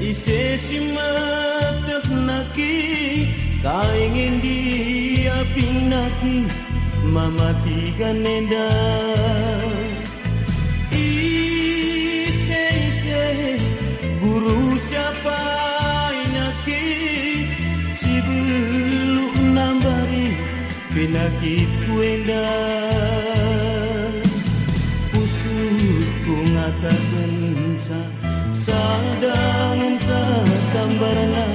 Ise simatah naki kaingin dia pinaki mamati ganenda ise guru siapa inaki si beluk nambari pinaki kuenda usulku ngatakan sadang tambarana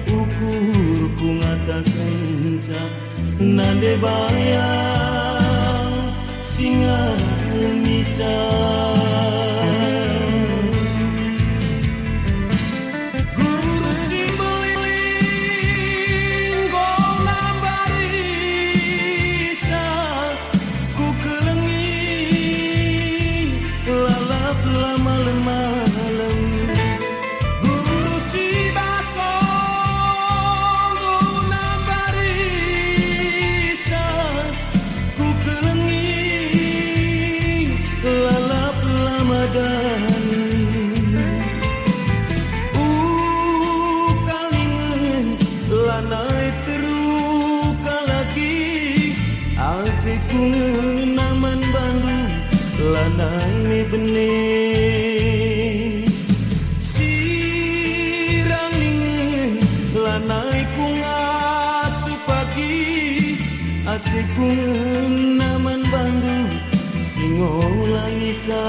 ukur ku ngatakan nande bayang singa lemisa guru simbeling gong nambarisa ku kelengi lalap lama-lama naman Bandung lanai me benih sirang ingin lanai ku ngasuh pagi atiku naman Bandung singolang isa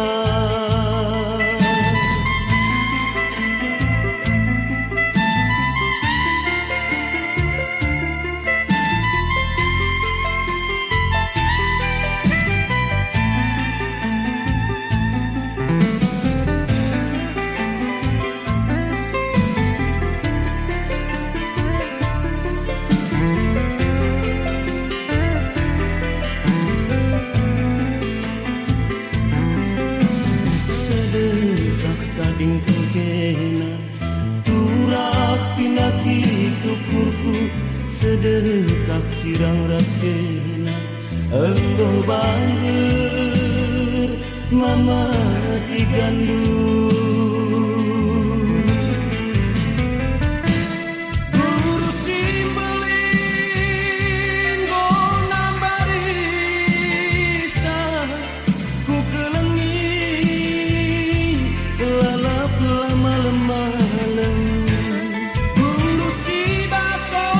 kading kena turah pinaki tukurku sedekap sirang raskena engkau bangger mama tigandu guru simbeling gong nambarisa ku kelengi lalap lama-lama guru si basong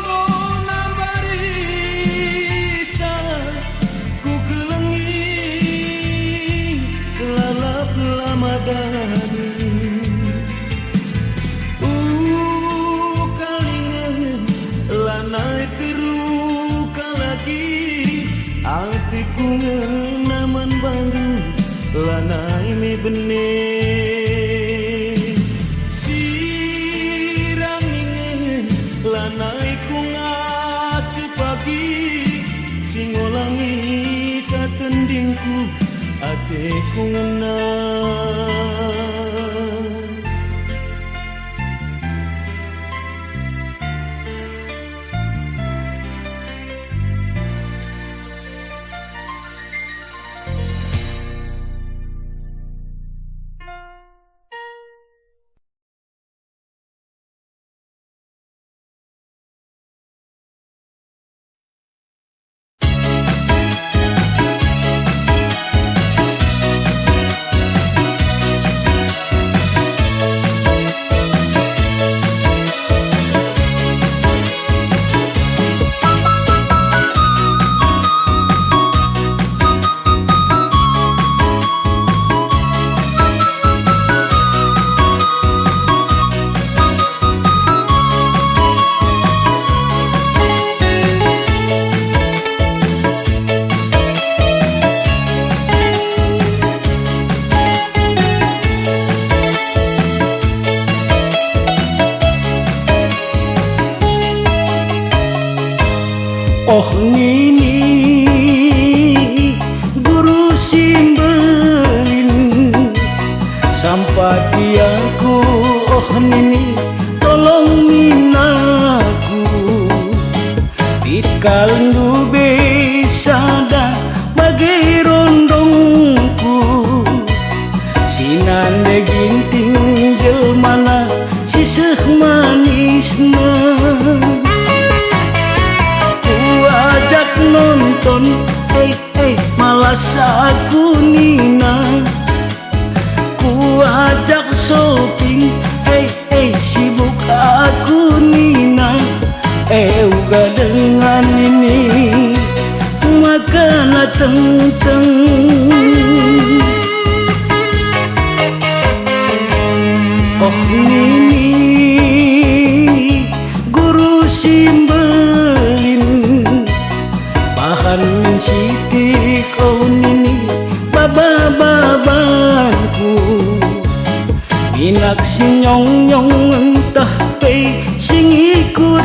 gong nambarisa ku kelengi lalap lama dan kalingan lanai teruka lagi artiku naman Bandung lanai me benih sirang ingin lanai ku ngasuh pagi singolangi satendingku atiku ngenang oh ngini Sampati aku, oh nini, tolongin aku. Dikaldu besada bagai rondongku. Sinande ginting jelmana siseh manisna. Ku ajak nonton, malas aku nina. Ku ajak shopping, sibuk aku nina. Uga dengan ini makan teng-teng. Oh nini guru simbelin bahan sitik. Oh nini baba-babanku minak si nyong-nyong entah pe sing ikut-ngikut.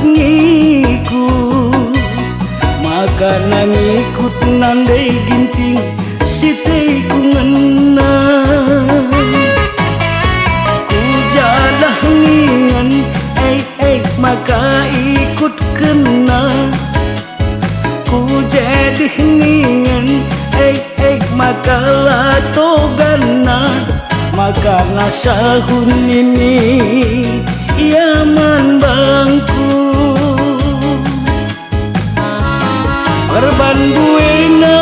Makanan ngikut nandai ginting sitei ku ngena. Ku jadah ningan maka ikut kena. Ku jadi ningan maka latogana. Maka nasahun ini yaman bangku. Perban buena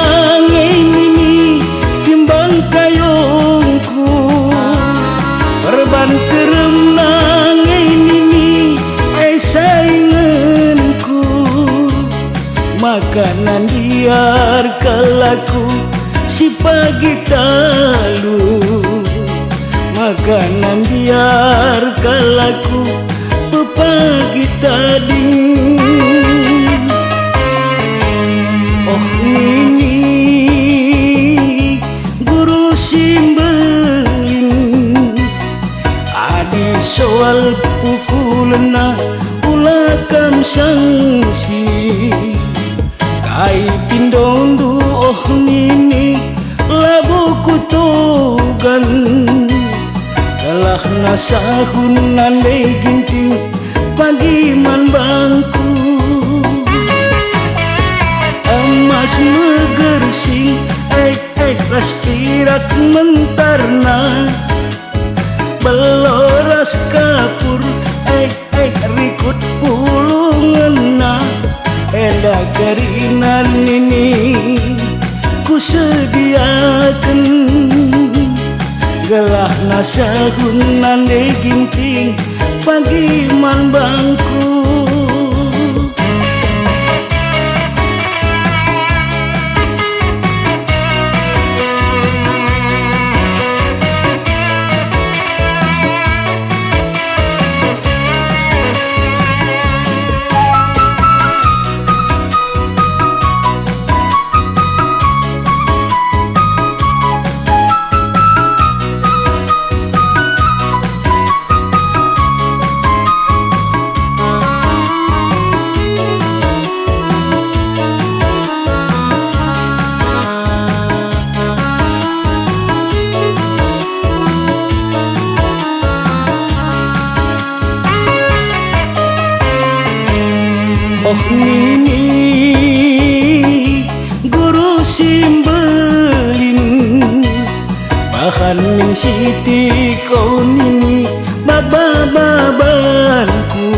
ini timbang kayongku. Perban kerem nang ini sainganku. Makanan biar kalaku si pagi talu. Makanan biar kalaku pepagi tading. Oh nini guru simbelin adi soal pukulna ulakam sangsi. Kai pindondu oh nini labu kutogan. Telah nasahun nandai ginting pagi man bangku. Emas megersing raspirat mentarna. Beloras kapur rikut pulungena. Eda kerinan ini ku sediakan. Gelah nasahun nandai ginting pagi man bangku. Oh nini guru simbelin bahan min siti. Kau nini baba-babanku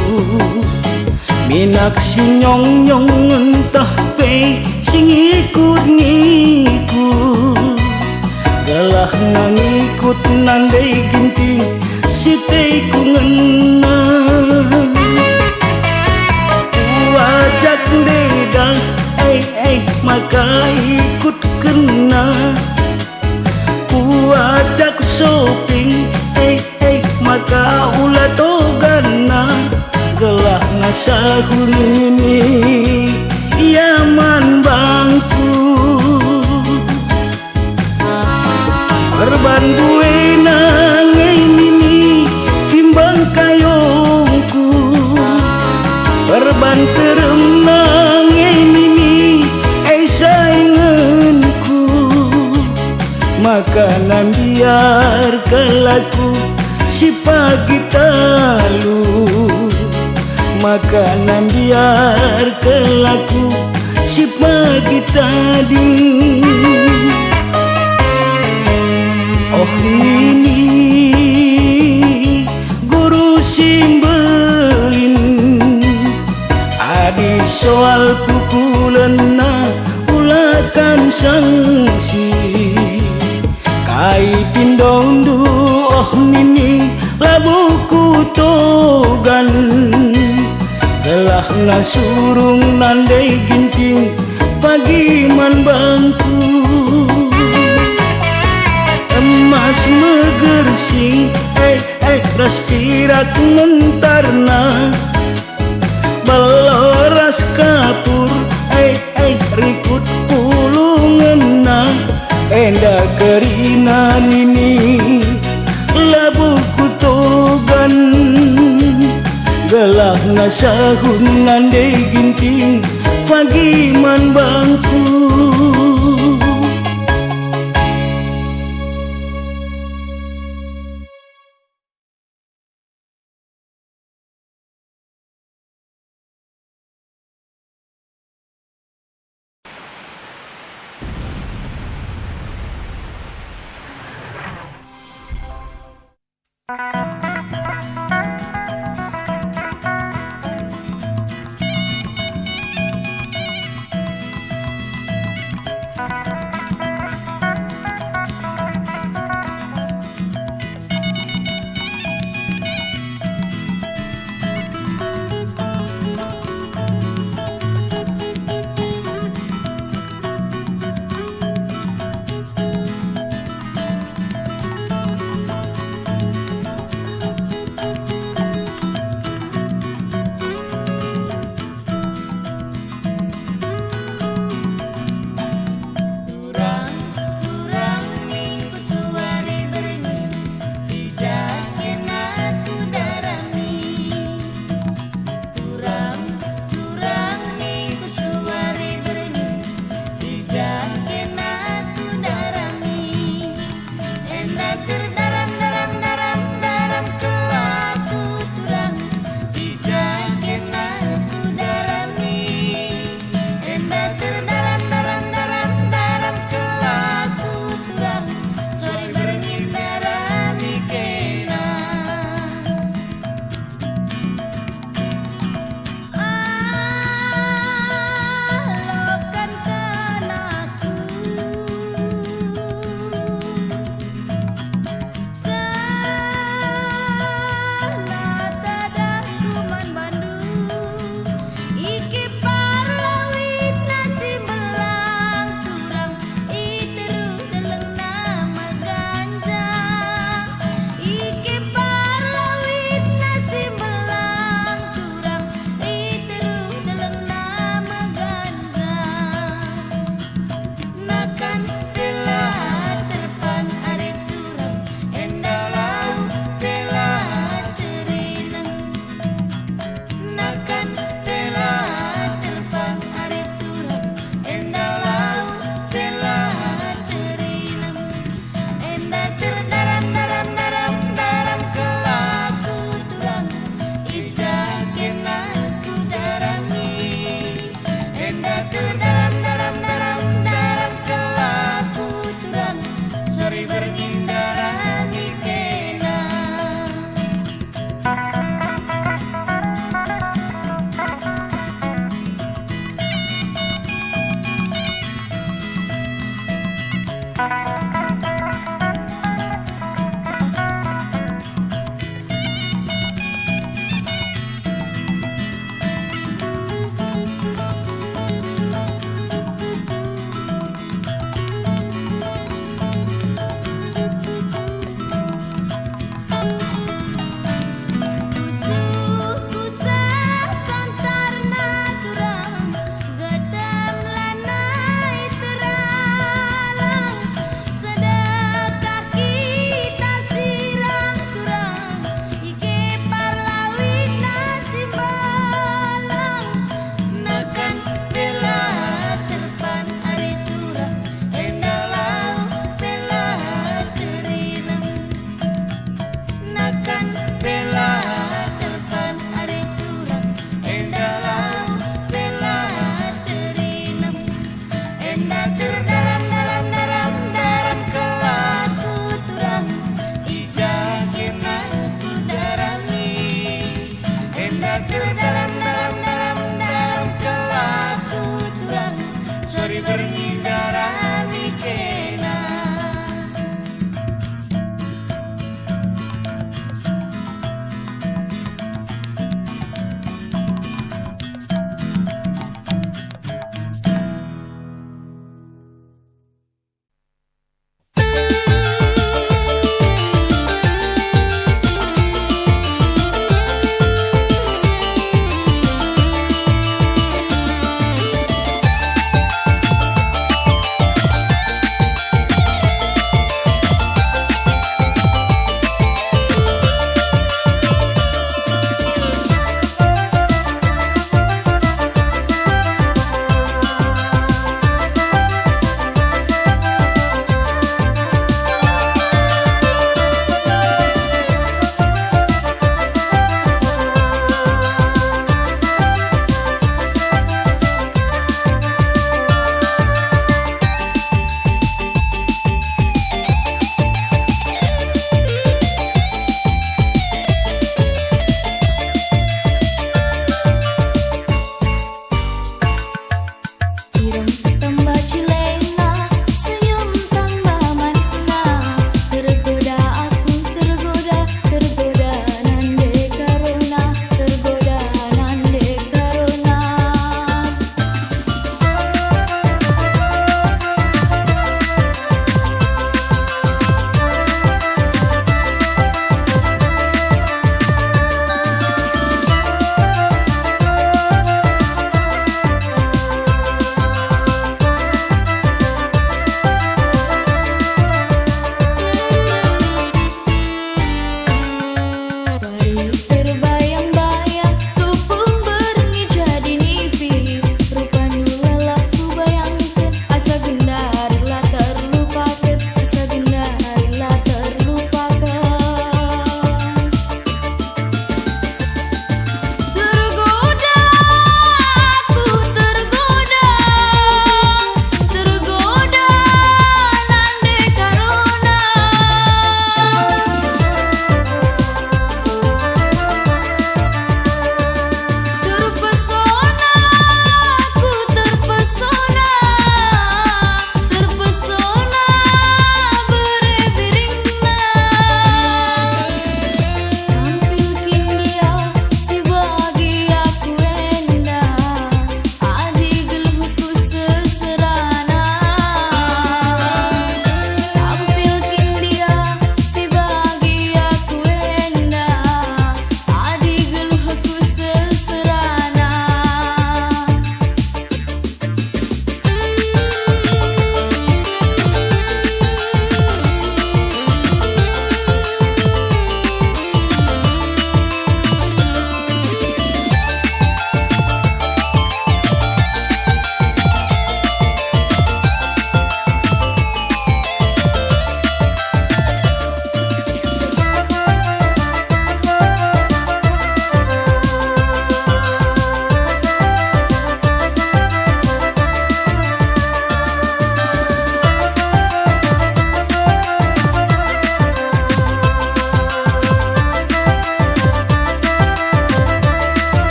minak si nyong-nyong entah pe sing ikut-ngikut. Galah ngikut nandai ginting sitei ku ngena. Ajak dedah maka ikut kena. Ku ajak shopping maka ulah togana. Gelah nasahun ini yaman bangku. Perban buena ini timbang kayongku. Perban teremang ini sainganku. Makanan biar kelak laku si pagi talu, makanan biar kelaku si pagi tadi. Oh nini guru simbelin adi soal pukulena ulakan sangsi kai pindondu. Oh nini labuku togan gelah ngasurung nandai ginting pagi man bangku. Emas megersing respirat mentarna baloras kapur rikut pulungena enda kerina nini labuku togan gelah nasahun nandai ginting pagi man bangku.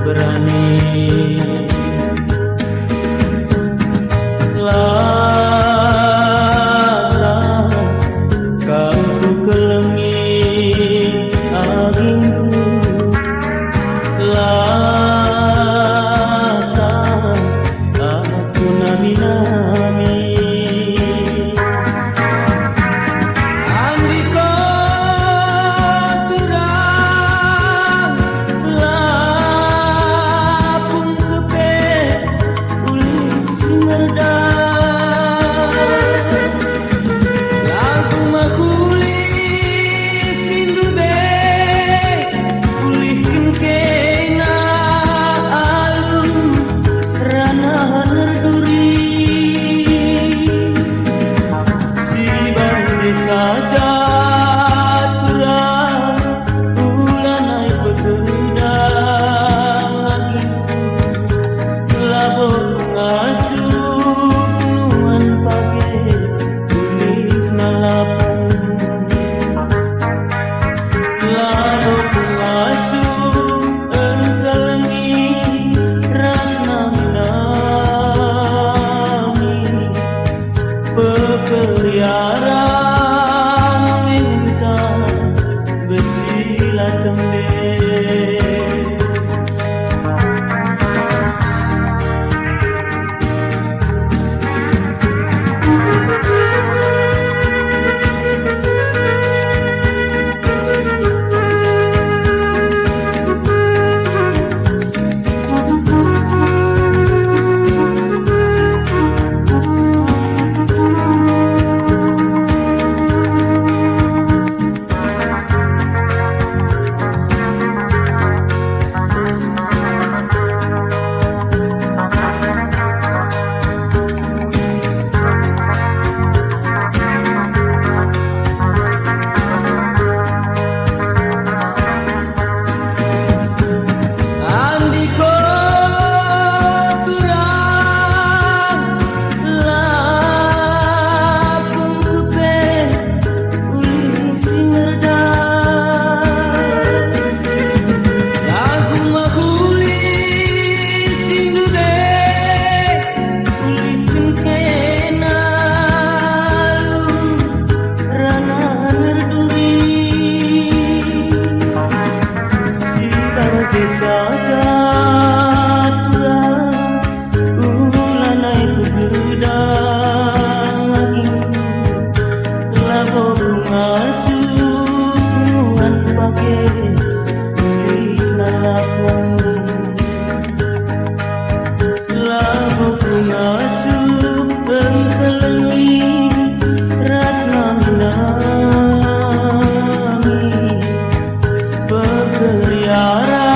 berani. Lasa kau ku kelengi agingku, lasa aku nami-nami. Saja turang ulanai begedang lagi, labo pengasuh nuan pagi kulit nalapan, labo pengasuh engkalengi rasna minami pepeliara saja turang ulanai begedang lagi, labo pengasuh nuan pagi kulit nalapan, labo pengasuh engkalengi rasna minami pepeliara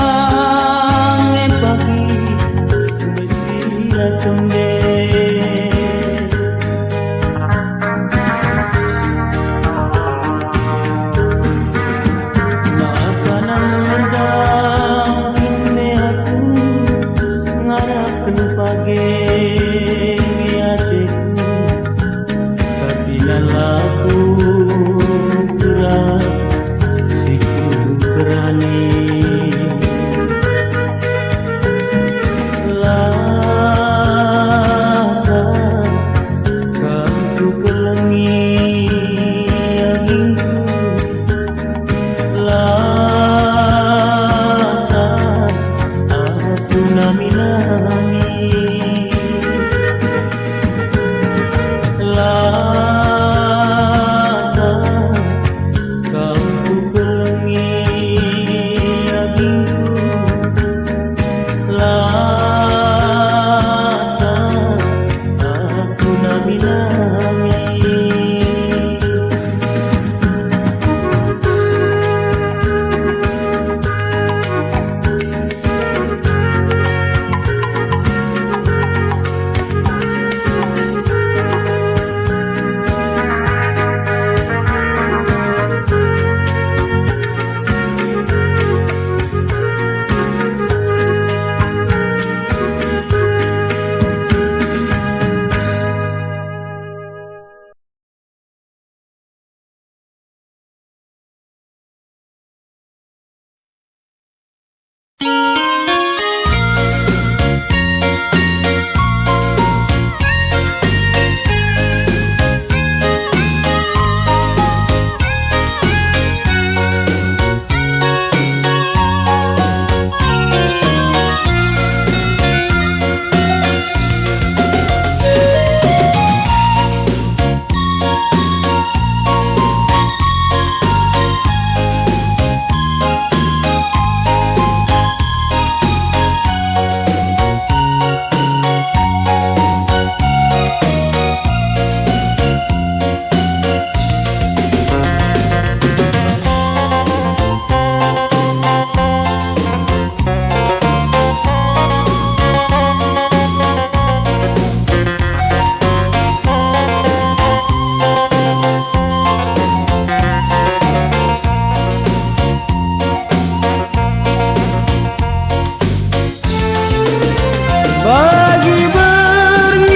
bagi berngin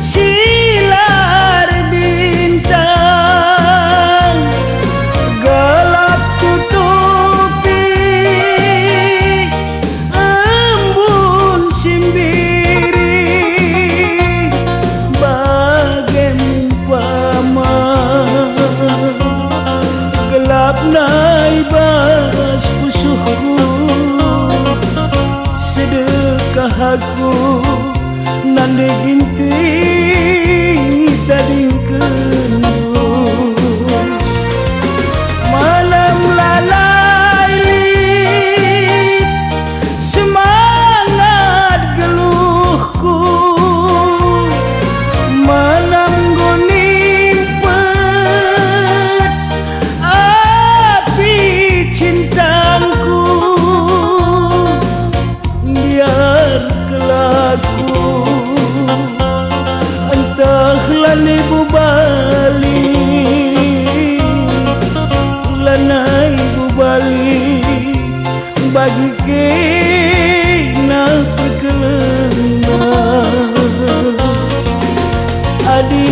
silar bintang, gelap tutupi embun simbiri, bagai umpama gelap naibas pusuhku, sedekah aku nande ginting tading kendu. Malam lalai semangat geluhku, malam gonimpet api cintaku, biar kelaku entahlah ibu balik, lanai ibu balik bagi kena perkelena. Adi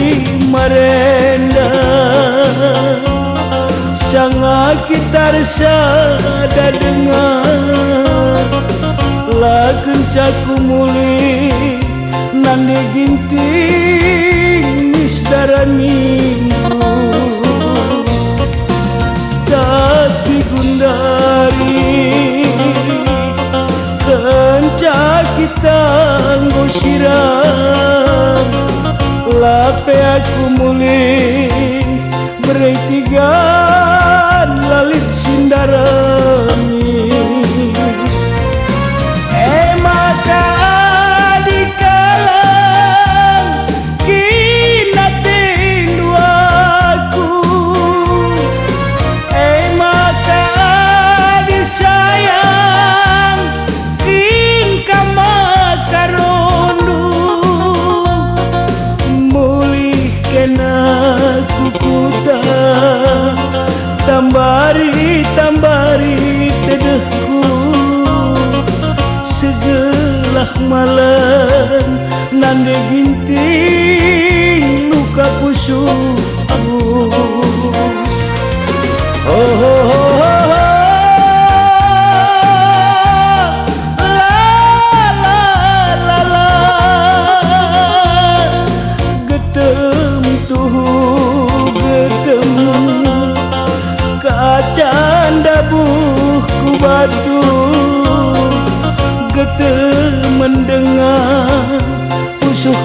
marenda sanga kita resada dengar lagun caku muli nande ginting misdaranimu, tapi gundari kenca kita ngosiram, lape aku muli berai tiga lalit sindarami. Mata dikalang kina tindu aku, mata disayang tingkah makarondu, mulih kena kukuta tambari tedehku, segelah malam nande ginting luka pusuku. Oh, oh, oh, oh. La, la, la, getem tuh getem kacan dabuhku batu, getem mendengar pusuh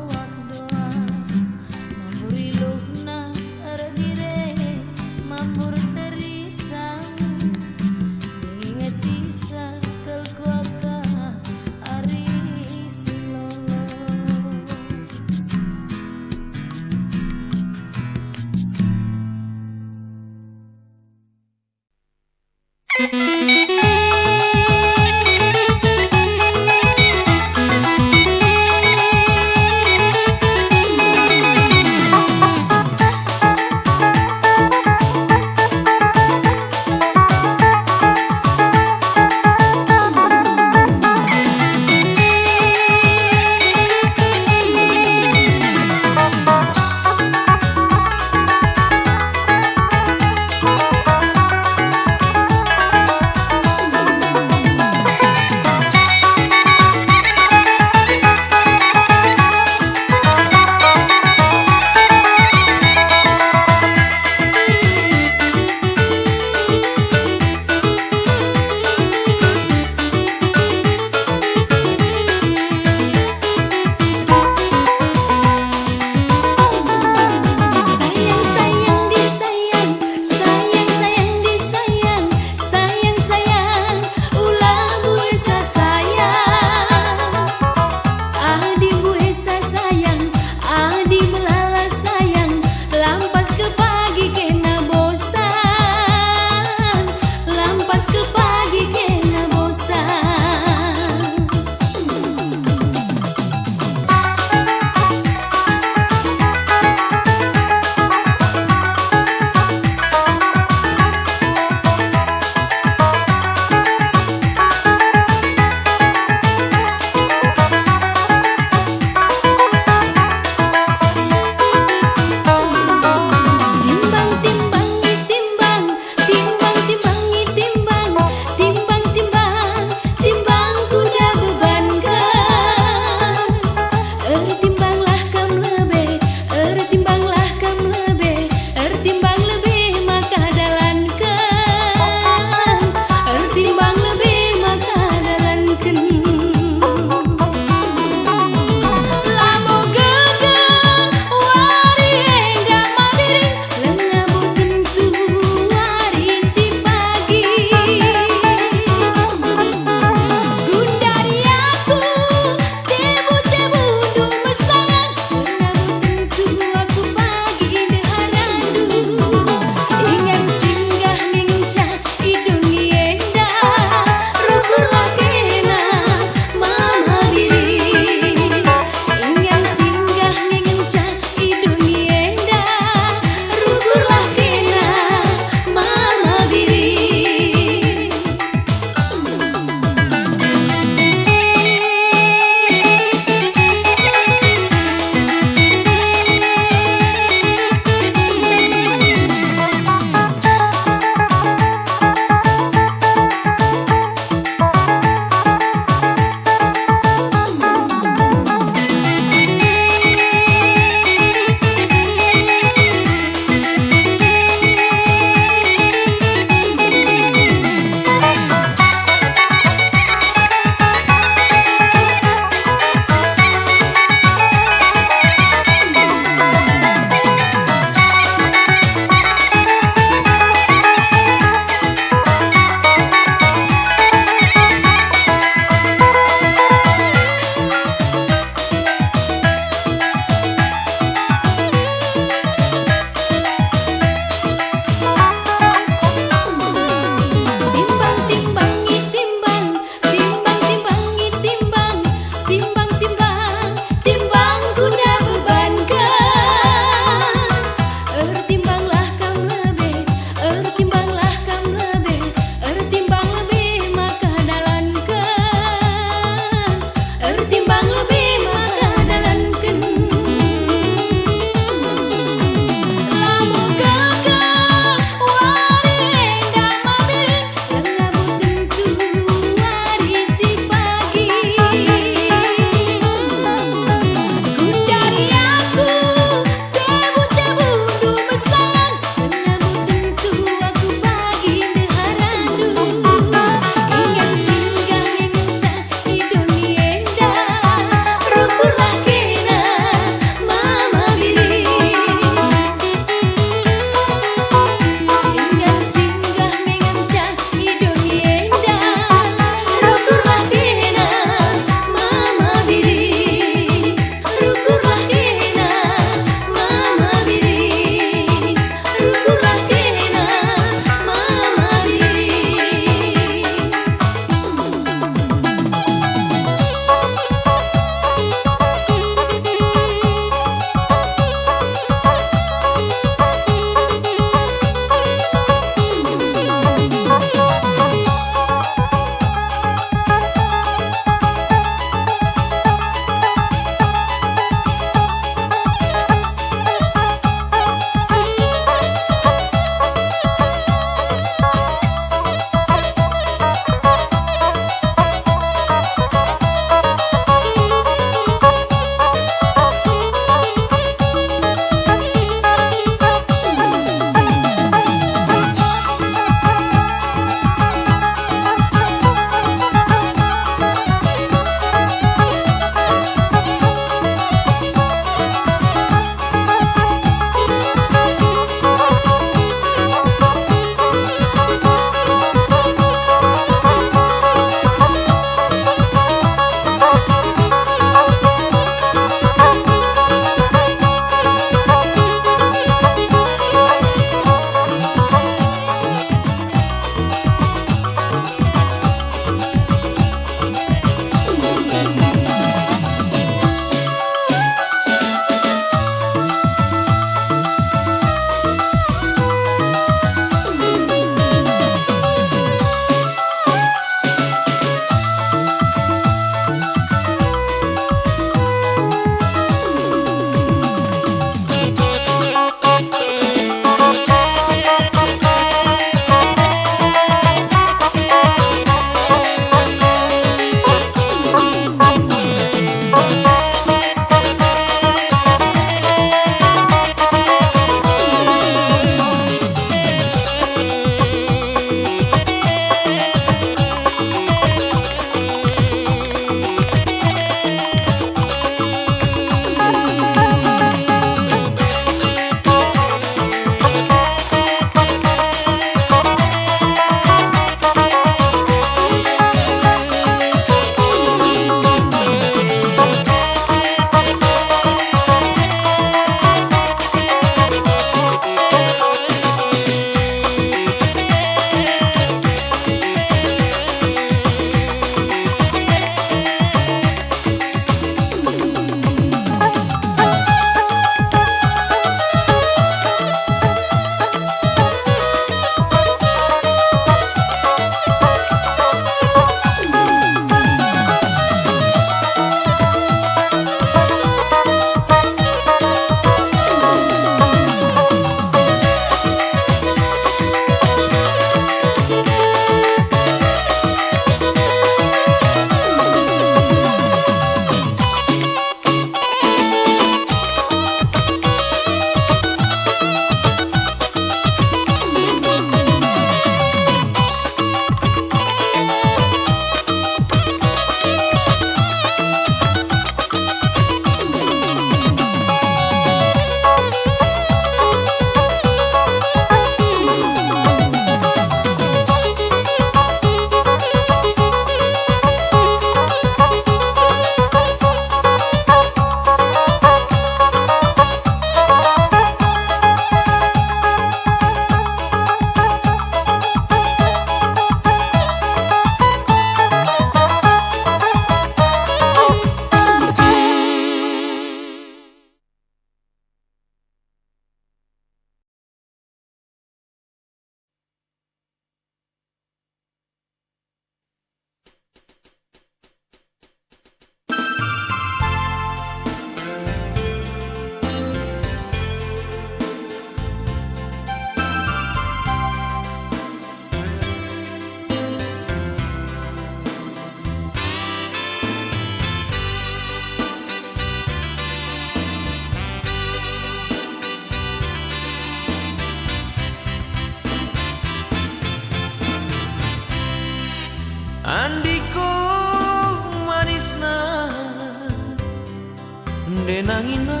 Ndenangina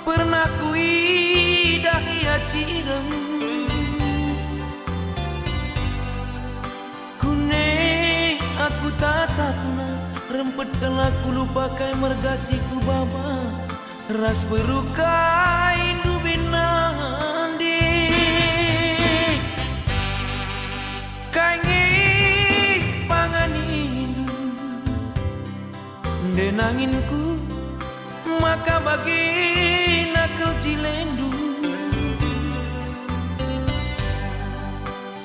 pernah kuidah ia cirem kune aku tatapna rempet aku lupakai mergasiku baba ras berukai dubinandi kange panganindu ndenanginku maka bagi nakal cilendu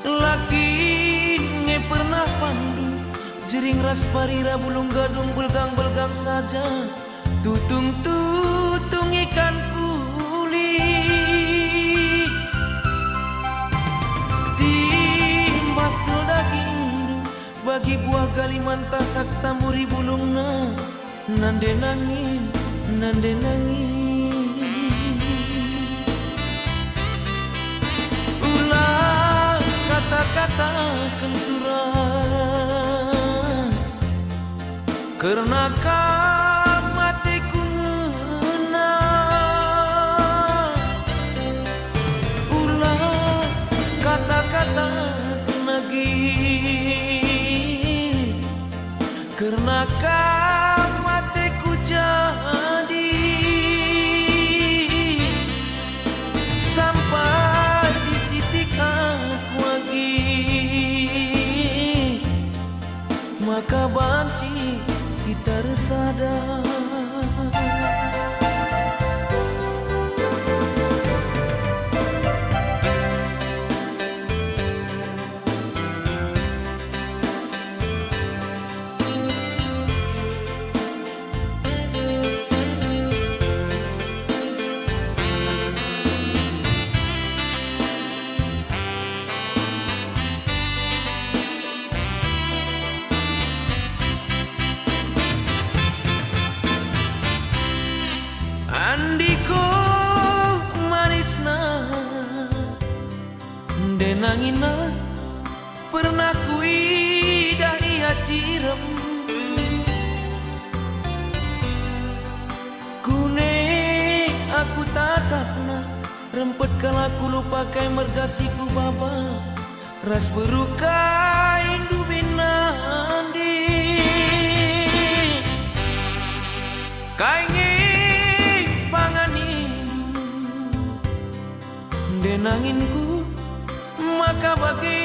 laki nge pernah pandu jering ras parira bulung gadung belgang-belgang saja tutung ikan kuli timbas ke daging bagi buah galimanta sakta muri bulungna nande nangin ulah kata-kata kenturan karena matiku ngena ulah kata-kata kenagi karena matiku jadi sampai di titik aku lagi maka banci kita resada andiko manisna ndenangina pernah kuidah ia cirem kune aku tatapna rempet aku lupakai mergasiku baba ras berukai dubinandi kainge ndenanginku maka bagi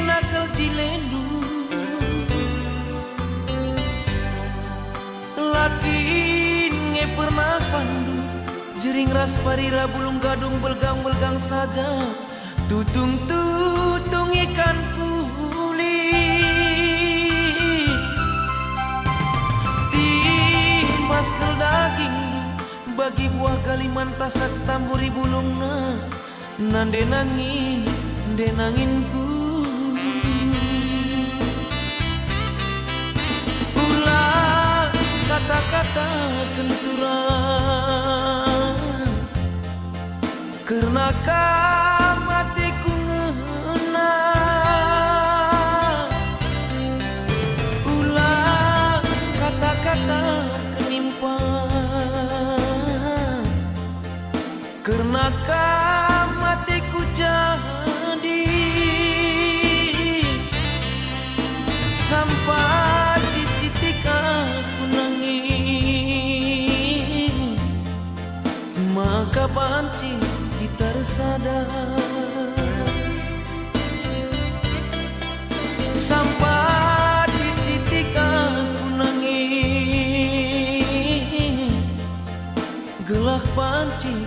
nakal cilendu laki nge pernah pandu jering ras parira bulung gadung belgang-belgang saja tutung ikan kuli timbas ke daging bagi buah galimanta sakta muri bulungna ndenanginku ulah kata-kata kenturan karena matiku ngena ulah kata-kata kenimpa karena matiku jadi sampai di titik aku nangis maka banci kita resada sampai di titik aku nangis gelah banci